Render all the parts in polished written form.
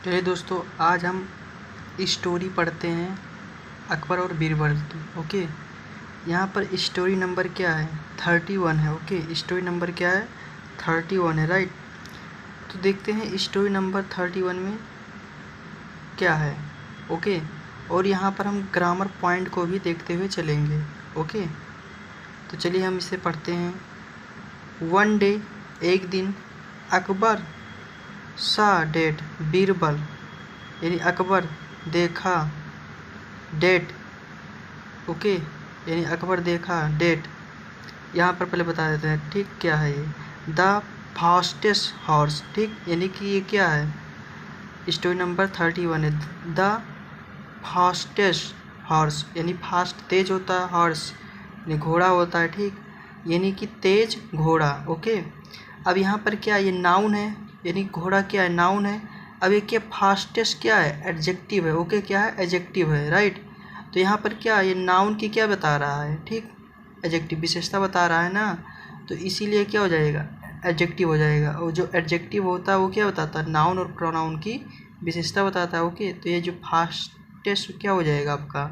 चलिए दोस्तों, आज हम स्टोरी पढ़ते हैं अकबर और बीरबल की। ओके, यहाँ पर स्टोरी नंबर क्या है? 31 है। ओके, स्टोरी नंबर क्या है? 31 है, राइट। तो देखते हैं स्टोरी नंबर 31 में क्या है। ओके, और यहाँ पर हम ग्रामर पॉइंट को भी देखते हुए चलेंगे। ओके, तो चलिए हम इसे पढ़ते हैं। वन डे, एक दिन, अकबर सा डेट बीरबल, यानी अकबर देखा डेट। ओके, यानी अकबर देखा डेट। यहाँ पर पहले बता देते हैं, ठीक, क्या है ये? द फास्टेस्ट हॉर्स, ठीक, यानी कि ये क्या है? स्टोरी नंबर 31 है। द फास्टेस्ट हॉर्स, यानी फास्ट तेज होता है, हॉर्स यानी घोड़ा होता है, ठीक, यानी कि तेज घोड़ा। ओके, अब यहाँ पर क्या, ये नाउन है, यानी घोड़ा क्या है? नाउन है। अब ये क्या, फास्टेस्ट क्या है? एडजेक्टिव है। ओके, क्या है? एडजेक्टिव है, राइट। तो यहाँ पर क्या, ये नाउन की क्या बता रहा है? ठीक, एडजेक्टिव विशेषता बता रहा है ना, तो इसीलिए क्या हो जाएगा? एडजेक्टिव हो जाएगा। और जो एडजेक्टिव होता है वो क्या बताता है? नाउन और प्रोनाउन की विशेषता बताता है। ओके, तो ये जो फास्टेस्ट क्या हो जाएगा आपका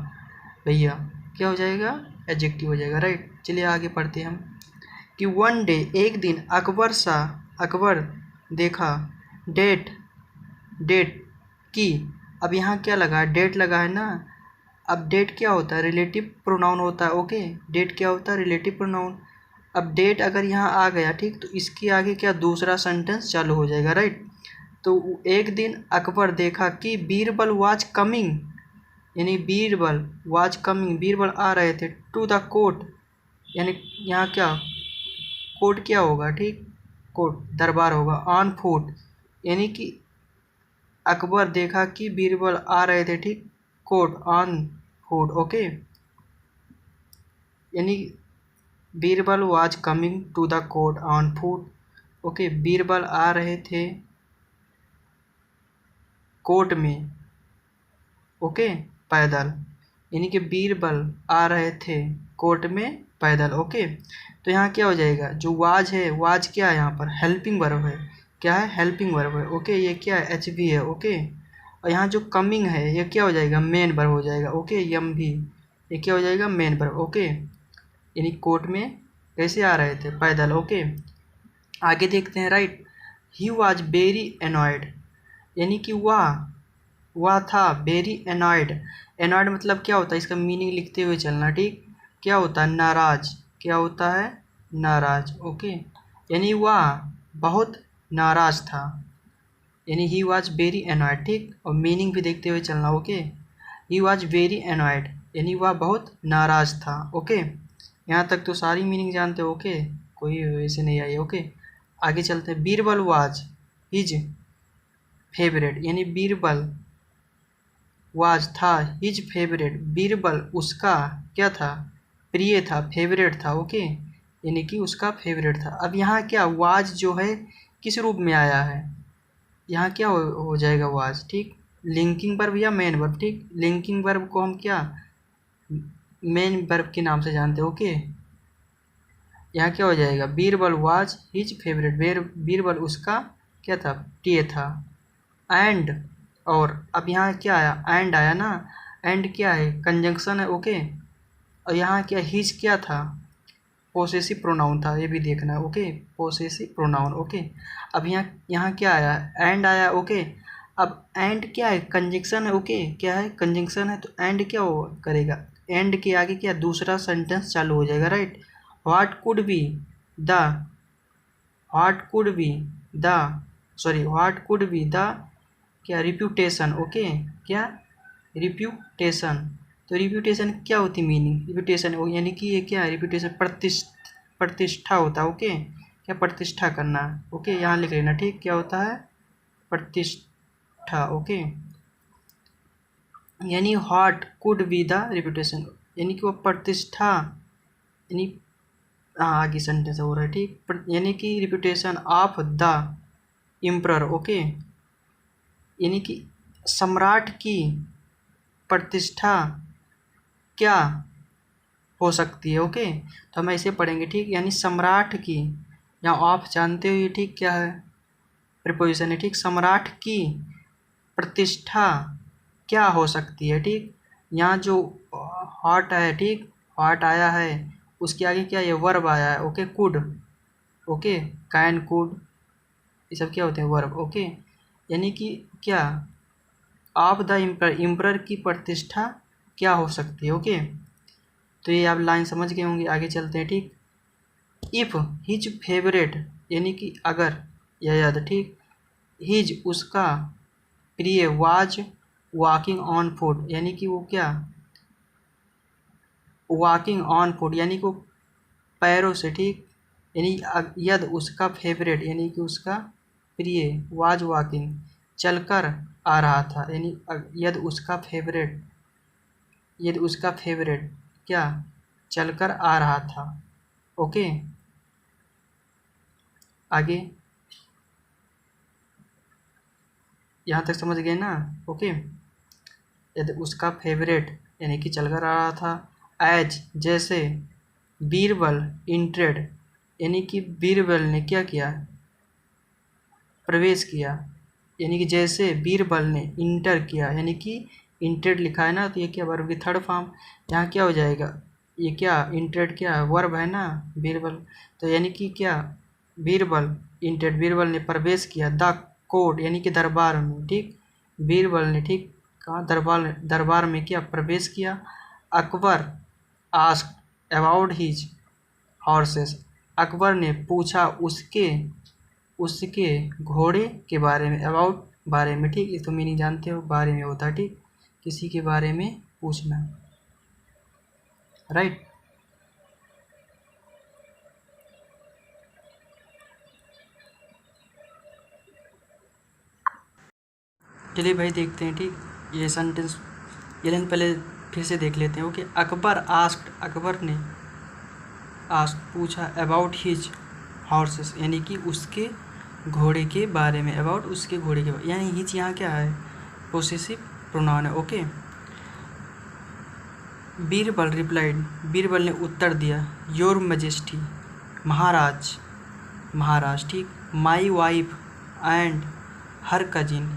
भैया? क्या हो जाएगा? एडजेक्टिव हो जाएगा, राइट। चलिए आगे पढ़ते हैं हम कि वन डे, एक दिन, अकबर देखा डेट की। अब यहाँ क्या लगा है? डेट लगा है ना। अब डेट क्या होता है? रिलेटिव प्रोनाउन होता है। ओके, डेट क्या होता है? Relative pronoun. अब डेट अगर यहाँ आ गया, ठीक, तो इसके आगे क्या, दूसरा सेंटेंस चालू हो जाएगा, राइट। तो एक दिन अकबर देखा कि बीरबल वाज कमिंग, यानी बीरबल वाज कमिंग, बीरबल आ रहे थे, टू द कोर्ट, यानी यहाँ क्या, कोर्ट क्या होगा? ठीक, कोर्ट दरबार होगा। ऑन फुट, यानी कि अकबर देखा कि बीरबल आ रहे थे, ठीक, कोर्ट ऑन फुट। ओके, यानी Birbal was coming to the court on foot. Okay, Birbal आ रहे थे कोर्ट में, ओके, पैदल, यानी कि बीरबल आ रहे थे कोर्ट में पैदल। ओके, तो यहाँ क्या हो जाएगा? जो वाज है, वाज क्या है? यहाँ पर हेल्पिंग वर्ब है। क्या है? हेल्पिंग वर्ब है। ओके, ये क्या है? एच वी है। ओके, और यहाँ जो कमिंग है ये क्या हो जाएगा? मेन वर्ब हो जाएगा। ओके, यम भी, ये क्या हो जाएगा? Main verb. ओके, यानी कोर्ट में कैसे आ रहे थे? पैदल। ओके, आगे देखते हैं, right. He was very annoyed, यानी कि वह था वेरी एनॉयड। एनॉयड मतलब क्या होता है? इसका मीनिंग लिखते हुए चलना, ठीक। क्या होता है? नाराज। क्या होता है? नाराज। ओके, यानी वह बहुत नाराज था, यानी ही वॉज वेरी एनॉयड, ठीक, और मीनिंग भी देखते हुए चलना। Okay, he was very annoyed, यानी वह बहुत नाराज था। ओके, यहाँ तक तो सारी मीनिंग जानते हो। ओके, कोई वैसे नहीं आई। ओके, आगे चलते हैं। बीरबल वाज हिज फेवरेट, यानी बीरबल वाज था हिज फेवरेट, बीरबल उसका क्या था? प्रिय था, फेवरेट था। ओके, यानी कि उसका फेवरेट था। अब यहाँ क्या, वाज जो है किस रूप में आया है? यहाँ क्या हो जाएगा? वाज, ठीक, लिंकिंग वर्ब या मेन वर्ब, ठीक। लिंकिंग वर्ब को हम क्या, मेन वर्ब के नाम से जानते हैं। ओके, यहाँ क्या हो जाएगा? Birbal was his favourite, Birbal उसका क्या था? प्रिय था। एंड, और अब यहाँ क्या आया? एंड आया ना। एंड क्या है? कंजंक्शन है। ओके, और यहाँ क्या, हिज क्या था? पोसेसिव प्रोनाउन था, ये भी देखना है। Okay, possessive pronoun. ओके, अब यहाँ यहाँ क्या आया? एंड आया। ओके, अब एंड क्या है? कंजंक्शन है। ओके, क्या है? कंजंक्शन है, तो एंड क्या हो करेगा? एंड के आगे क्या, दूसरा सेंटेंस चालू हो जाएगा, right. What could be the, what could be the, sorry, what could be the क्या, रिप्यूटेशन। ओके, क्या, रिप्यूटेशन। तो रिप्यूटेशन क्या होती? मीनिंग रिप्यूटेशन यानी कि ये क्या है? रिप्यूटेशन प्रतिष्ठा होता है। ओके, क्या, प्रतिष्ठा करना। ओके, यहाँ लिख लेना, ठीक, क्या होता है? प्रतिष्ठा। ओके, यानी what could be the reputation, यानी कि वो प्रतिष्ठा, यानी हाँ, आगे सेंटेंस हो रहा है, ठीक, यानी कि reputation of the emperor. Okay, यानी कि सम्राट की प्रतिष्ठा क्या हो सकती है। ओके, तो हम ऐसे पढ़ेंगे, ठीक, यानी सम्राट की, यहाँ आप जानते हो ये, ठीक, क्या है? प्रिपोजिशन है, ठीक, सम्राट की प्रतिष्ठा क्या हो सकती है, ठीक। यहाँ जो हॉट है, ठीक, हॉट आया है, उसके आगे क्या ये वर्ब आया है, okay, could, okay, can, could, ये सब क्या होते हैं, वर्ब, ओके। यानी कि क्या ऑफ द एम्परर की प्रतिष्ठा क्या हो सकती है, ओके। तो ये आप लाइन समझ गए होंगे, आगे चलते हैं, ठीक। इफ हिज फेवरेट, यानी कि अगर या यदि, ठीक, हिज उसका प्रिय वाज वॉकिंग ऑन फुट, यानी कि वो क्या वॉकिंग ऑन फुट, यानी कि वो पैरों से, ठीक, यानी यद उसका फेवरेट, यानी कि उसका प्रिय वाज वॉकिंग चलकर आ रहा था, यानी यद उसका फेवरेट, यदि उसका फेवरेट क्या चलकर आ रहा था, ओके। आगे यहाँ तक समझ गए ना, ओके। यदि उसका फेवरेट यानी कि चलकर आ रहा था, एज जैसे, बीरबल इंट्रेड, यानी कि बीरबल ने क्या किया, प्रवेश किया, यानी कि जैसे बीरबल ने इंटर किया, यानी कि इंट्रेड लिखा है ना, तो ये क्या वर्ब की थर्ड फॉर्म, यहाँ क्या हो जाएगा, ये क्या इंट्रेड क्या है, वर्ब है ना, बीरबल, तो यानी कि क्या बीरबल इंट्रेड, बीरबल ने प्रवेश किया द कोर्ट, यानी कि दरबार में, ठीक, बीरबल ने, ठीक, कहाँ, दरबार में क्या प्रवेश किया। Akbar asked about his horses, Akbar ने पूछा उसके उसके घोड़े के बारे में, अबाउट बारे में, ठीक, ये तो मीनिंग जानते हो, बारे में होता है, ठीक, किसी के बारे में पूछना, राइट। चलिए भाई देखते हैं, ठीक, ये सेंटेंस, ये लाइन पहले फिर से देख लेते हैं, ओके। अकबर आस्क्ड, अकबर ने आस्क्ड पूछा, अबाउट हिज हॉर्सेस, यानी कि उसके घोड़े के बारे में, अबाउट उसके घोड़े के बारे, यानी हिज यहाँ क्या है, पोसेसिव प्रोनाउन है, ओके। बीरबल रिप्लाइड, बीरबल ने उत्तर दिया, योर मजेस्टी, महाराज, महाराज, ठीक, my wife and her cousin,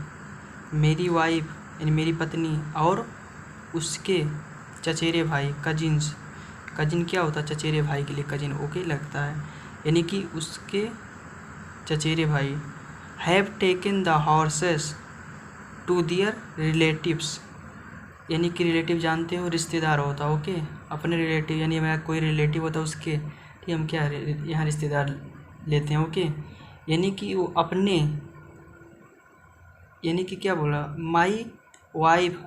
मेरी वाइफ यानी मेरी पत्नी और उसके चचेरे भाई, कजिन्स, कजिन क्या होता है, चचेरे भाई के लिए कजिन, ओके लगता है, यानी कि उसके चचेरे भाई, have taken the horses to their relatives, यानी कि रिलेटिव जानते हो, रिश्तेदार होता, ओके, अपने रिलेटिव, यानी मेरा कोई रिलेटिव होता उसके, ठीक, हम क्या यहाँ रिश्तेदार लेते हैं, ओके। यानी कि वो अपने, यानी कि क्या बोला, माई वाइफ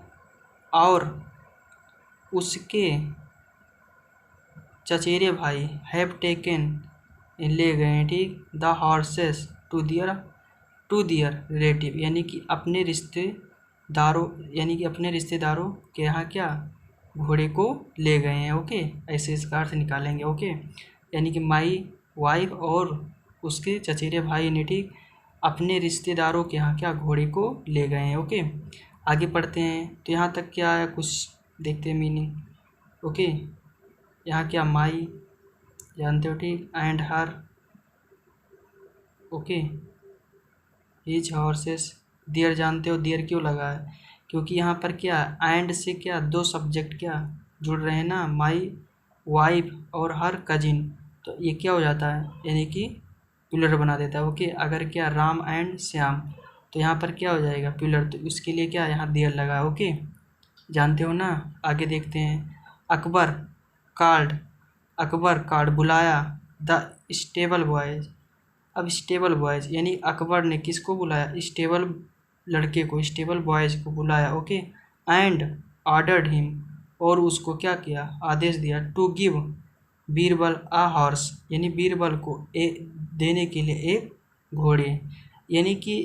और उसके चचेरे भाई, हैव टेकन ले गए हैं, ठीक, the horses to their relative, यानी कि अपने रिश्तेदारों, यानी कि अपने रिश्तेदारों के यहाँ क्या घोड़े को ले गए हैं, ओके, ऐसे इसका अर्थ निकालेंगे, ओके। यानी कि माई वाइफ और उसके चचेरे भाई ने, ठीक, अपने रिश्तेदारों के यहाँ क्या घोड़े को ले गए हैं, ओके। आगे पढ़ते हैं, तो यहाँ तक क्या है कुछ देखते हैं मीनिंग, ओके। यहाँ क्या, माई जानते हो, ठीक, and her, okay, his horses, their जानते हो, देयर क्यों लगा है, क्योंकि यहाँ पर क्या एंड से क्या दो सब्जेक्ट क्या जुड़ रहे हैं ना, माई वाइफ और हर कजिन, तो ये क्या हो जाता है, यानी कि प्लूरल बना देता है, ओके। अगर क्या राम एंड श्याम, तो यहाँ पर क्या हो जाएगा, प्लूरल, तो उसके लिए क्या यहाँ देयर लगा है, ओके, जानते हो ना। आगे देखते हैं, अकबर कार्ड, अकबर कार्ड बुलाया द स्टेबल बॉयज, अब स्टेबल बॉयज यानी अकबर ने किसको बुलाया, स्टेबल लड़के को, स्टेबल बॉयज को बुलाया, ओके। एंड ऑर्डर्ड हिम, और उसको क्या किया, आदेश दिया, to give Birbal a horse, यानी बीरबल को देने के लिए एक घोड़े, यानी कि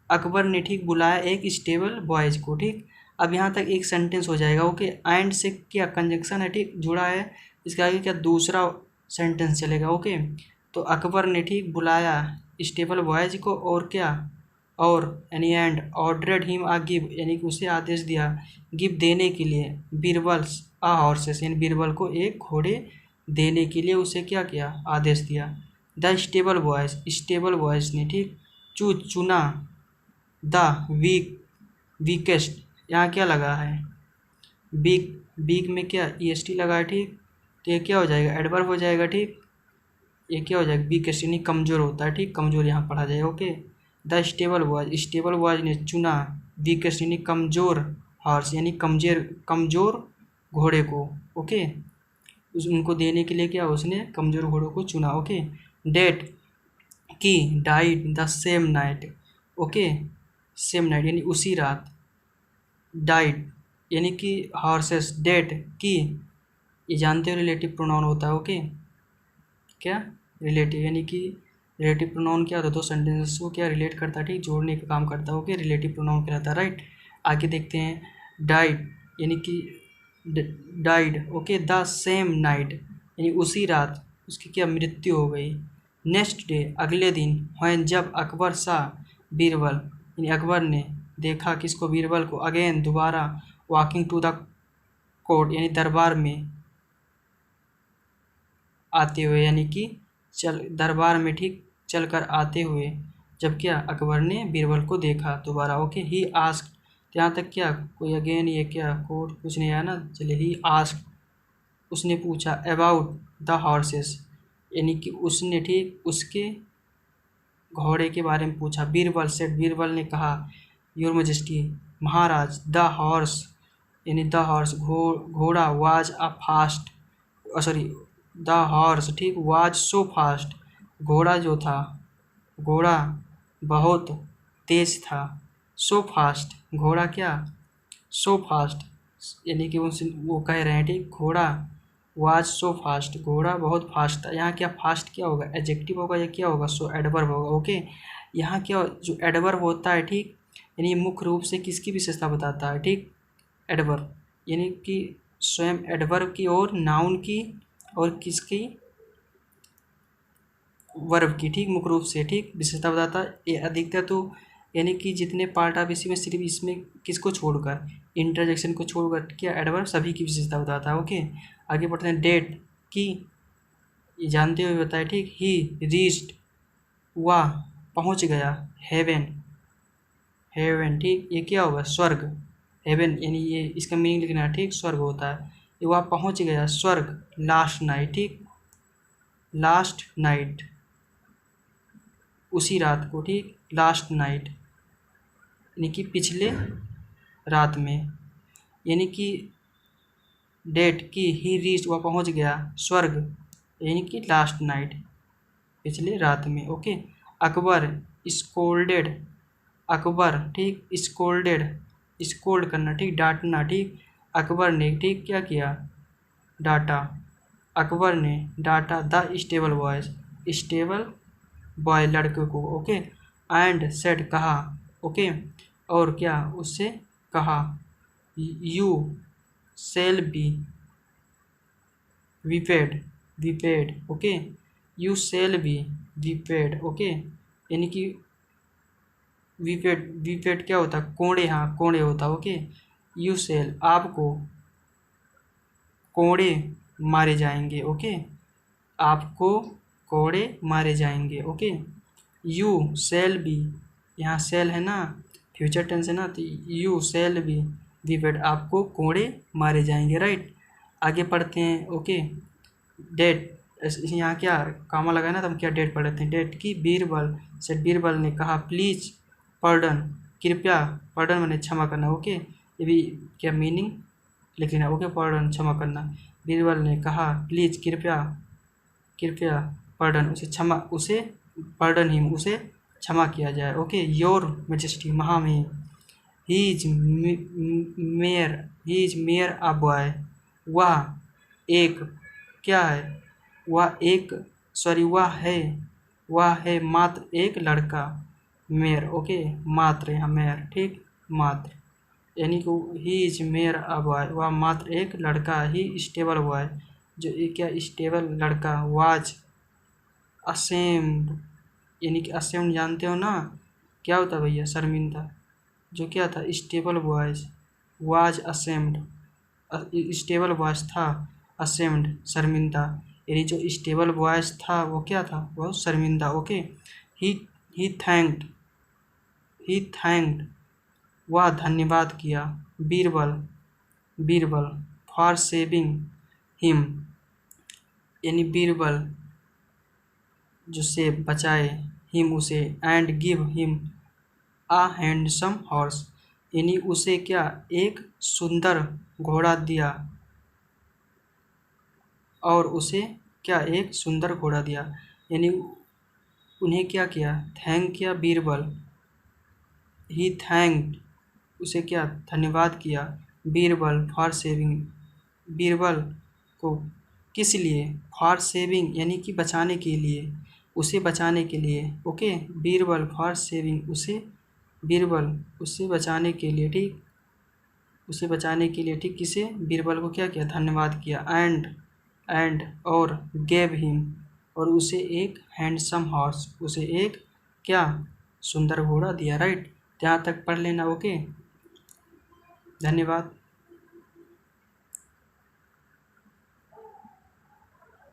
अकबर ने, ठीक, बुलाया एक स्टेबल बॉयज को, ठीक। अब यहाँ तक एक सेंटेंस हो जाएगा, ओके। एंड से क्या कंजंक्शन है, ठीक, जुड़ा है, इसके आगे क्या दूसरा सेंटेंस चलेगा, ओके। तो अकबर ने, ठीक, बुलाया स्टेबल बॉयज को, और क्या, और यानी and ordered him a give, यानी कि उसे आदेश दिया, गिव देने के लिए, बीरबल्स आ हॉर्सेस, यानी बीरबल को एक घोड़े देने के लिए उसे क्या किया, आदेश दिया। The stable boys, stable boys ने, ठीक, चुना द वीक वीकेस्ट, यहाँ क्या लगा है, बीक, बीक में क्या EST लगा है, ठीक। तो ये क्या हो जाएगा, एडवर्ब हो जाएगा, ठीक। ये क्या हो जाएगा, वीकेस्ट यानी कमज़ोर होता है, ठीक, कमज़ोर यहाँ पढ़ा जाएगा, okay. The stable was, stable was ने चुना, वीकेस्ट यानी कमज़ोर, हॉर्स यानी कमज़ोर घोड़े को, ओके। उनको देने के लिए क्या उसने कमज़ोर घोड़ों को चुना, ओके। डेट की died the same night, okay, same night यानी उसी रात, डाइड यानी कि हॉर्सेस, डेट की, ये जानते हो रिलेटिव प्रोनाउन होता है, ओके। क्या रिलेटिव यानी कि रिलेटिव प्रोनाउन क्या होता है, दो सेंटेंसेस को क्या रिलेट करता है, ठीक, जोड़ने का काम करता है, ओके, रिलेटिव प्रोनाउन कहलाता है, राइट। आगे देखते हैं, डाइड यानी कि died, okay, the same night यानी उसी रात उसकी क्या मृत्यु हो गई। नेक्स्ट डे अगले दिन, व्हेन जब अकबर शाह बीरबल यानी अकबर ने देखा किसको, बीरबल को, अगेन दोबारा, वॉकिंग टू द कोर्ट यानी दरबार में आते हुए, यानी कि चल दरबार में, ठीक, चलकर आते हुए, जब क्या अकबर ने बीरबल को देखा दोबारा, ओके। ही आस्क्ड, यहाँ तक क्या कोई अगेन ये क्या कोर्ट कुछ नहीं आया ना, चलिए। ही आस्क्ड उसने पूछा, अबाउट द हॉर्सेस यानी कि उसने, ठीक, उसके घोड़े के बारे में पूछा। बीरबल सेड, बीरबल ने कहा, your majesty Maharaj, the horse यानी द हॉर्स घोड़ा, was a fast, sorry the horse, ठीक, वाज सो फास्ट, घोड़ा जो था, घोड़ा बहुत तेज था, सो फास्ट घोड़ा क्या, सो फास्ट यानी कि उनसे वो कह रहे हैं, ठीक, घोड़ा वाज सो फास्ट, घोड़ा बहुत फास्ट था। यहाँ क्या फास्ट क्या होगा, एडजेक्टिव होगा, या क्या होगा, सो एडवर्ब होगा, ओके। यहाँ क्या जो एडवर्ब होता है, ठीक, यानी मुख्य रूप से किसकी विशेषता बताता है, ठीक, एडवर्ब यानी कि स्वयं एडवर्ब की और नाउन की और किसकी, वर्ब की, ठीक, मुख्य रूप से, ठीक, विशेषता बताता है। ये अधिकतर तो यानी कि जितने पार्ट आप इसी में सिर्फ इसमें किसको छोड़कर, इंटरजेक्शन को छोड़कर क्या एडवर्ब सभी की विशेषता बताता है, ओके। आगे बढ़ते हैं, डेट की, ये जानते हुए बताया, ठीक। ही रीच्ड वह पहुंच गया, हेवन, हेवन, ठीक, ये क्या होगा, स्वर्ग, हेवन यानी ये इसका मीनिंग लिखना है, ठीक, स्वर्ग होता है। ये वह पहुंच गया स्वर्ग, लास्ट नाइट, ठीक, लास्ट नाइट उसी रात को, ठीक, लास्ट नाइट यानी कि पिछले रात में, यानी कि डेट की ही रीच वह पहुंच गया स्वर्ग यानी कि लास्ट नाइट पिछले रात में, ओके। अकबर स्कोल्डेड, अकबर, ठीक, स्कोल्डेड स्कोल्ड करना, ठीक, डांटना, ठीक, अकबर ने, ठीक, क्या किया, डांटा, अकबर ने डांटा the stable boys, stable boy लड़के को, ओके। एंड सेड कहा, ओके, और क्या उससे कहा, you shall be whipped, whipped, okay, you shall be whipped, okay, यानी कि विपेड, विपेड क्या होता है, कोड़े, हाँ कोड़े होता, ओके। यू सेल आपको कोड़े मारे जाएंगे, ओके, आपको कोड़े मारे जाएंगे, ओके। यू सेल बी, यहाँ सेल है ना, फ्यूचर टेंस है ना, तो यू सेल बी विपेड आपको कोड़े मारे जाएंगे, राइट। आगे पढ़ते हैं, ओके। डेट, यहाँ क्या कामा लगा ना, तो हम क्या डेट पढ़ लेते हैं, डेट की बीरबल से, बीरबल ने कहा, प्लीज पर्डन, कृपया, पर्डन मैंने क्षमा करना, ओके, ये भी क्या मीनिंग लिख लेना, ओके, पर्डन क्षमा करना। बीरबल ने कहा, प्लीज कृपया, कृपया पर्डन उसे क्षमा, उसे पर्डन ही उसे क्षमा किया जाए, ओके। योर मैजेस्टी महामहिम, he is mayor, he is mayor a boy, वह एक क्या है, वह एक, सॉरी वह है मात्र एक लड़का, मेयर, ओके, मात्र, यहाँ मेयर, ठीक, मात्र यानी कि he is mayor a boy, वह मात्र एक लड़का, ही स्टेबल बॉय जो एक क्या स्टेबल लड़का, वाज असेम्ड यानी कि असेम्ड जानते हो ना, क्या होता है भैया, शर्मिंदा, जो क्या था, stable boys, was ashamed, stable boys था, असेम्ड शर्मिंदा, यानी जो स्टेबल बॉयज था वो क्या था, वो शर्मिंदा, okay. He he thanked, he thanked वह धन्यवाद किया Birbal Birbal for saving him, यानी बीरबल जो से बचाए, हिम उसे, and give him a handsome horse, यानी उसे क्या एक सुंदर घोड़ा दिया, और उसे क्या एक सुंदर घोड़ा दिया, यानी उन्हें क्या किया, थैंक किया बीरबल, ही थैंक्ड, उसे क्या धन्यवाद किया बीरबल फॉर सेविंग, बीरबल को किस लिए, फॉर सेविंग यानी कि बचाने के लिए, उसे बचाने के लिए, ओके, बीरबल फॉर सेविंग उसे, बीरबल उसे बचाने के लिए, ठीक, उसे बचाने के लिए, ठीक, किसे, बीरबल को क्या किया, धन्यवाद किया, एंड और गेव हिम, और उसे एक हैंडसम हॉर्स, उसे एक क्या सुंदर घोड़ा दिया, राइट। यहाँ तक पढ़ लेना, ओके, धन्यवाद।